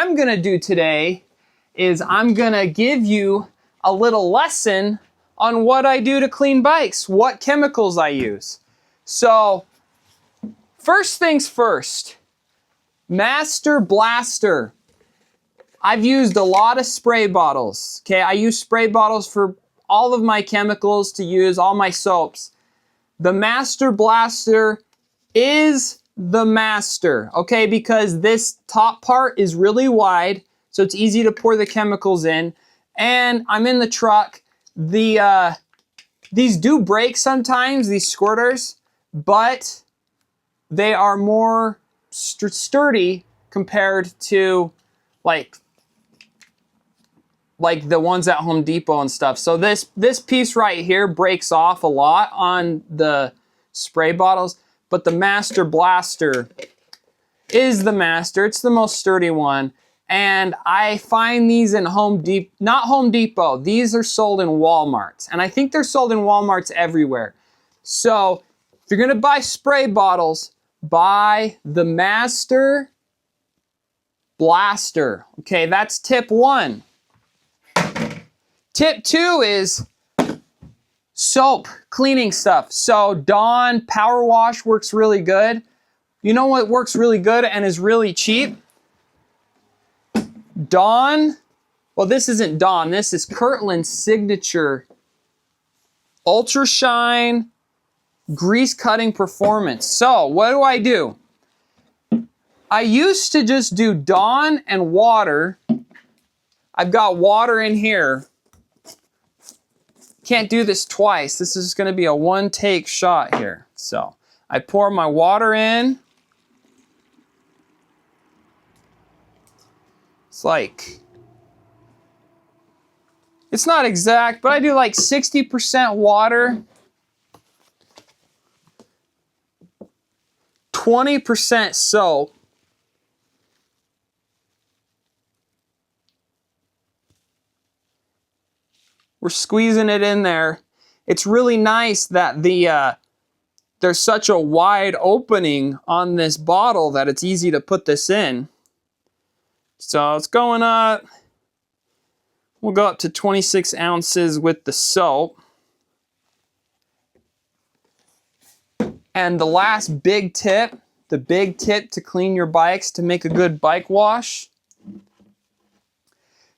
I'm gonna do today is I'm gonna give you a little lesson on what I do to clean bikes, what chemicals I use. So, first things first, Master Blaster. I've used a lot of spray bottles, okay? I use spray bottles for all of my chemicals to use, all my soaps. The Master Blaster is the master, okay? Because this top part is really wide, so it's easy to pour the chemicals in. And I'm in the truck. These do break sometimes, these squirters, but they are more sturdy compared to like the ones at Home Depot and stuff. So this piece right here breaks off a lot on the spray bottles, but the Master Blaster is the master. It's the most sturdy one. And I find these in not Home Depot. These are sold in Walmarts. And I think they're sold in Walmarts everywhere. So if you're gonna buy spray bottles, buy the Master Blaster. Okay, that's tip 1. Tip 2 is soap, cleaning stuff. So Dawn Power Wash works really good. You know what works really good and is really cheap? Dawn, well, this isn't Dawn, this is Kirtland's Signature Ultra Shine Grease Cutting Performance. So what do? I used to just do Dawn and water. I've got water in here. Can't do this twice. This is gonna be a one-take shot here. So I pour my water in. It's not exact, but I do like 60% water, 20% soap, we're squeezing it in there. It's really nice that there's such a wide opening on this bottle that it's easy to put this in. So it's going up. We'll go up to 26 ounces with the soap. And the last big tip, to clean your bikes, to make a good bike wash,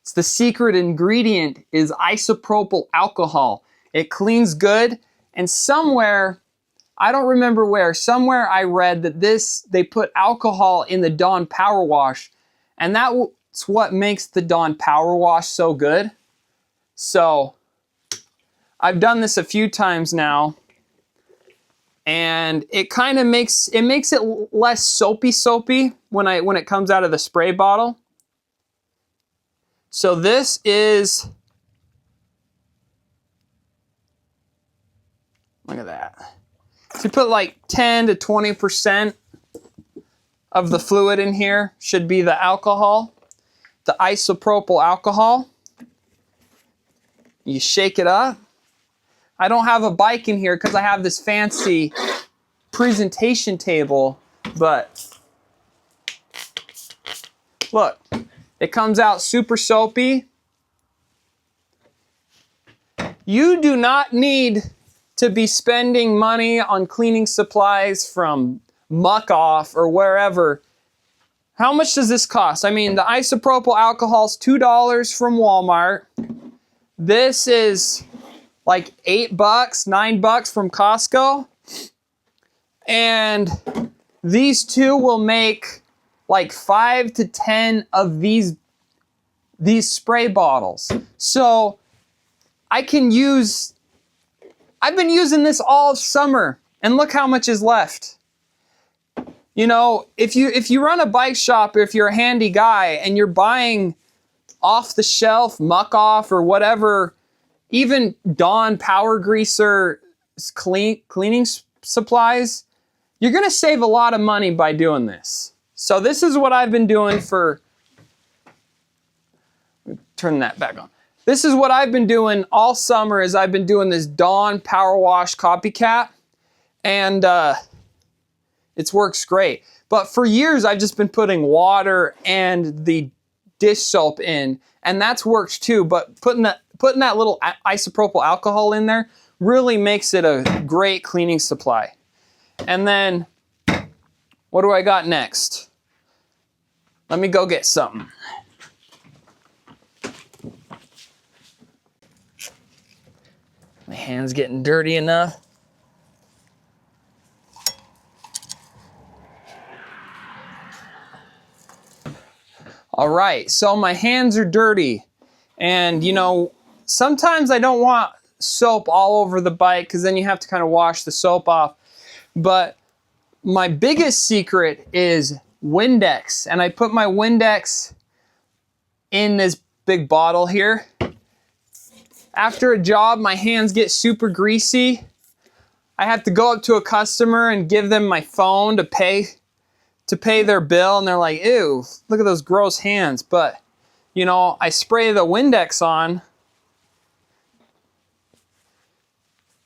it's the secret ingredient is isopropyl alcohol. It cleans good, and somewhere, I don't remember where, somewhere I read that they put alcohol in the Dawn Power Wash, and that's what makes the Dawn Power Wash so good. So I've done this a few times now, and it kind of makes it less soapy when it comes out of the spray bottle. So this is, look at that. So you put like 10 to 20% of the fluid in here, should be the alcohol, the isopropyl alcohol. You shake it up. I don't have a bike in here because I have this fancy presentation table, but look, it comes out super soapy. You do not need to be spending money on cleaning supplies from Muck Off or wherever. How much does this cost? I mean, the isopropyl alcohol is $2 from Walmart. This is like $8, $9 from Costco. And these two will make like 5 to 10 of these spray bottles. So I've been using this all summer, and look how much is left. You know, if you run a bike shop, or if you're a handy guy and you're buying off the shelf Muck Off or whatever, even Dawn Power Greaser cleaning supplies, you're gonna save a lot of money by doing this. So this is what I've been doing for, turn that back on. This is what I've been doing all summer, is I've been doing this Dawn Power Wash Copycat, and it works great. But for years, I've just been putting water and the dish soap in, and that's worked too, but putting that little isopropyl alcohol in there really makes it a great cleaning supply. And then, what do I got next? Let me go get something. My hand's getting dirty enough. All right, so my hands are dirty, and you know, sometimes I don't want soap all over the bike because then you have to kind of wash the soap off. But my biggest secret is Windex, and I put my Windex in this big bottle here. After a job, my hands get super greasy. I have to go up to a customer and give them my phone to pay their bill, and they're like, ew, look at those gross hands. But, you know, I spray the Windex on,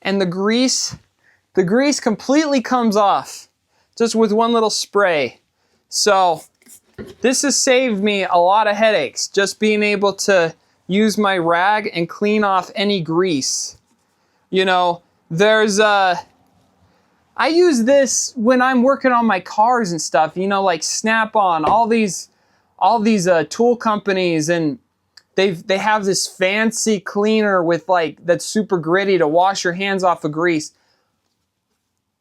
and the grease completely comes off just with one little spray. So this has saved me a lot of headaches, just being able to use my rag and clean off any grease. You know, I use this when I'm working on my cars and stuff, you know, like Snap-on, all these tool companies, and they have this fancy cleaner with that's super gritty to wash your hands off of grease.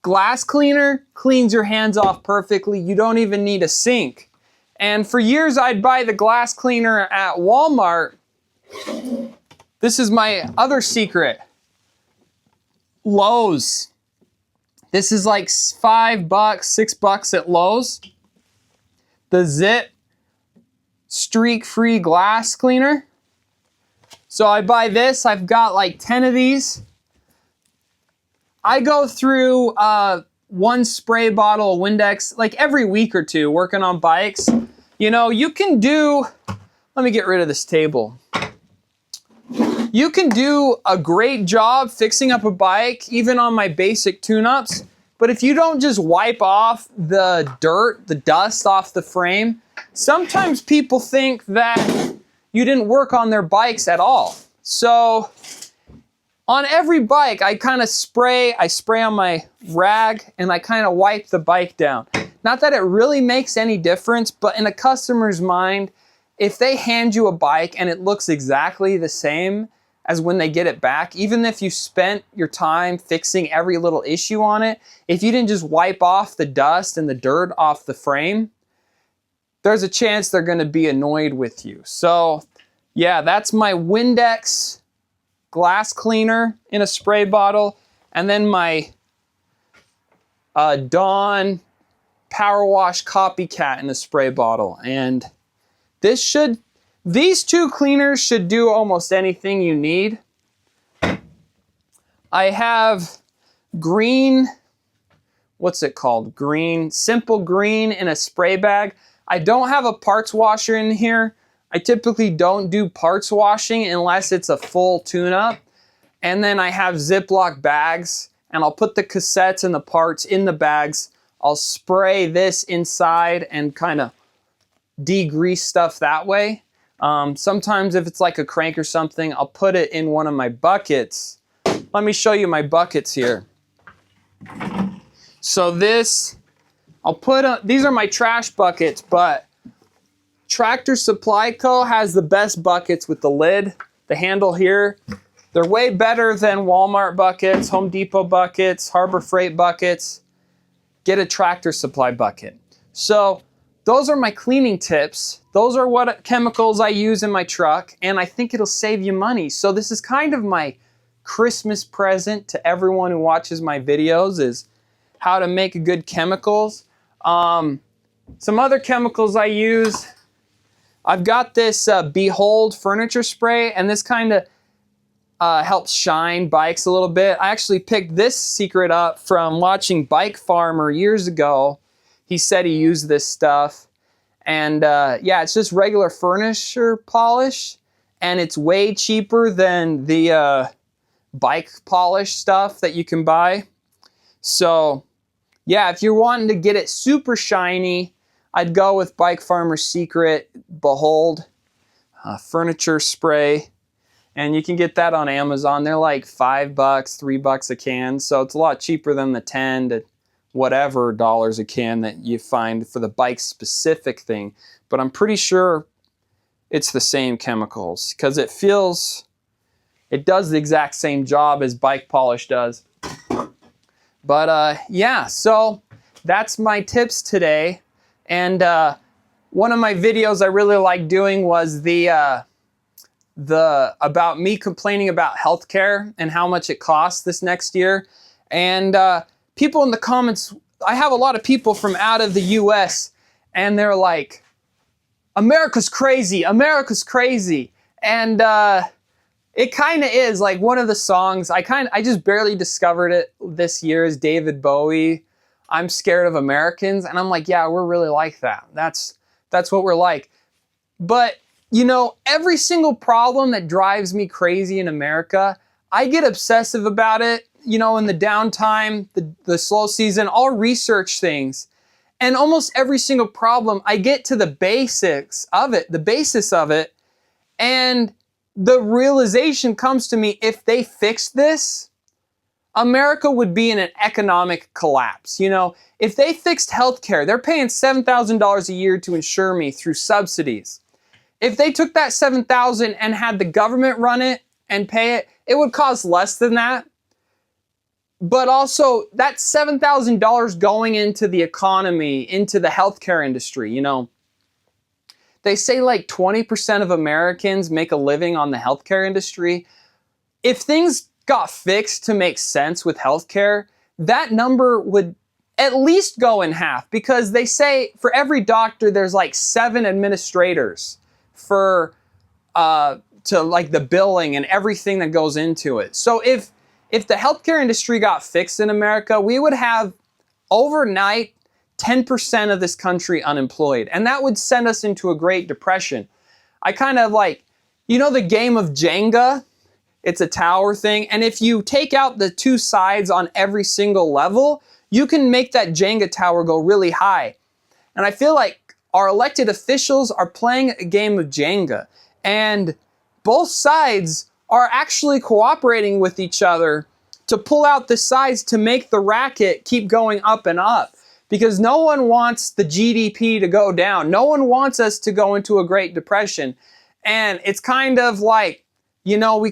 Glass cleaner cleans your hands off perfectly. You don't even need a sink. And for years I'd buy the glass cleaner at Walmart. This is my other secret. Lowe's. This is like $5, $6 at Lowe's. The Zip streak-free glass cleaner. So I buy this. I've got like 10 of these. I go through one spray bottle of Windex like every week or two working on bikes. You know, you can do, let me get rid of this table. You can do a great job fixing up a bike, even on my basic tune-ups. But if you don't just wipe off the dirt, the dust off the frame, sometimes people think that you didn't work on their bikes at all. So on every bike, I spray on my rag and I kind of wipe the bike down. Not that it really makes any difference, but in a customer's mind, if they hand you a bike and it looks exactly the same as when they get it back, even if you spent your time fixing every little issue on it, if you didn't just wipe off the dust and the dirt off the frame, there's a chance they're gonna be annoyed with you. So yeah, that's my Windex glass cleaner in a spray bottle, and then my Dawn Power Wash Copycat in a spray bottle. And these two cleaners should do almost anything you need. I have green, what's it called? Simple green in a spray bag. I don't have a parts washer in here. I typically don't do parts washing unless it's a full tune-up. And then I have Ziploc bags, and I'll put the cassettes and the parts in the bags. I'll spray this inside and kind of degrease stuff that way. Sometimes if it's like a crank or something, I'll put it in one of my buckets. Let me show you my buckets here. So these are my trash buckets, but Tractor Supply Co. has the best buckets with the lid, the handle here. They're way better than Walmart buckets, Home Depot buckets, Harbor Freight buckets. Get a Tractor Supply bucket. So those are my cleaning tips. Those are what chemicals I use in my truck, and I think it'll save you money. So this is kind of my Christmas present to everyone who watches my videos, is how to make good chemicals. Some other chemicals I use, I've got this Behold furniture spray, and this kind of helps shine bikes a little bit. I actually picked this secret up from watching Bike Farmer years ago. He said he used this stuff, and yeah, it's just regular furniture polish, and it's way cheaper than the bike polish stuff that you can buy. So yeah, if you're wanting to get it super shiny, I'd go with Bike Farmer's Secret Behold. furniture spray. And you can get that on Amazon. They're like $5, $3 a can. So it's a lot cheaper than the 10 to whatever dollars a can that you find for the bike specific thing. But I'm pretty sure it's the same chemicals because it does the exact same job as bike polish does. But yeah, so that's my tips today. And one of my videos I really like doing was about me complaining about healthcare and how much it costs this next year. And people in the comments, I have a lot of people from out of the US and they're like, America's crazy, America's crazy. And it kind of is. Like one of the songs, I just barely discovered it this year, is David Bowie, I'm Scared of Americans. And I'm like, yeah, we're really like that. That's what we're like. But you know, every single problem that drives me crazy in America, I get obsessive about it. You know, in the downtime, the slow season, I'll research things. And almost every single problem, I get to the basis of it. And the realization comes to me, if they fixed this, America would be in an economic collapse. You know, if they fixed healthcare, they're paying $7,000 a year to insure me through subsidies. If they took that $7,000 and had the government run it and pay it, it would cost less than that. But also, that's $7,000 going into the economy, into the healthcare industry. You know, they say like 20% of Americans make a living on the healthcare industry. If things got fixed to make sense with healthcare, that number would at least go in half, because they say for every doctor, there's like 7 administrators for to like the billing and everything that goes into it. So if the healthcare industry got fixed in America, we would have overnight 10% of this country unemployed, and that would send us into a Great Depression. I kind of like, you know, the game of Jenga. It's a tower thing, and if you take out the 2 sides on every single level, you can make that Jenga tower go really high. And I feel like our elected officials are playing a game of Jenga, and both sides are actually cooperating with each other to pull out the sides to make the racket keep going up and up, because no one wants the GDP to go down. No one wants us to go into a Great Depression. And it's kind of like, you know, we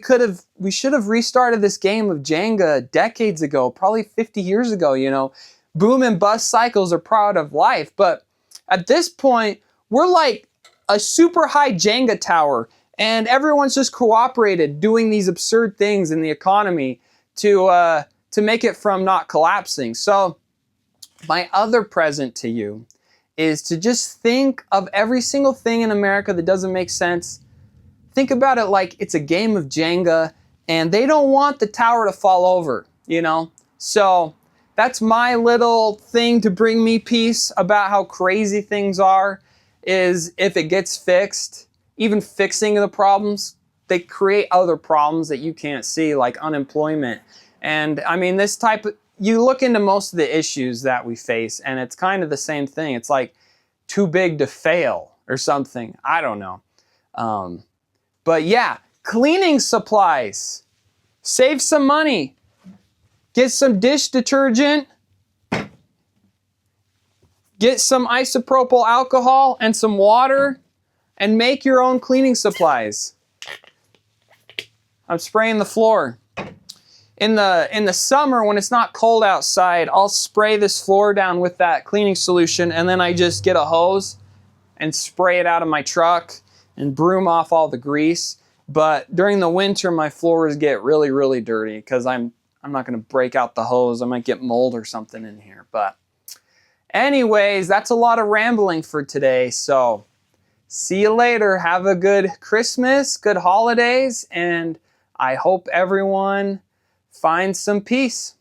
should have restarted this game of Jenga decades ago, probably 50 years ago. You know, boom and bust cycles are part of life. But at this point, we're like a super high Jenga tower, and everyone's just cooperated doing these absurd things in the economy to make it from not collapsing. So my other present to you is to just think of every single thing in America that doesn't make sense. Think about it like it's a game of Jenga, and they don't want the tower to fall over, you know? So that's my little thing to bring me peace about how crazy things are, is if it gets fixed, even fixing the problems, they create other problems that you can't see, like unemployment. And I mean, you look into most of the issues that we face, and it's kind of the same thing. It's like too big to fail or something. I don't know. But yeah, cleaning supplies. Save some money. Get some dish detergent. Get some isopropyl alcohol and some water, and make your own cleaning supplies. I'm spraying the floor. In the summer, when it's not cold outside, I'll spray this floor down with that cleaning solution, and then I just get a hose and spray it out of my truck and broom off all the grease. But during the winter, my floors get really, really dirty because I'm not going to break out the hose. I might get mold or something in here. But anyways, that's a lot of rambling for today. So see you later. Have a good Christmas, good holidays, and I hope everyone finds some peace.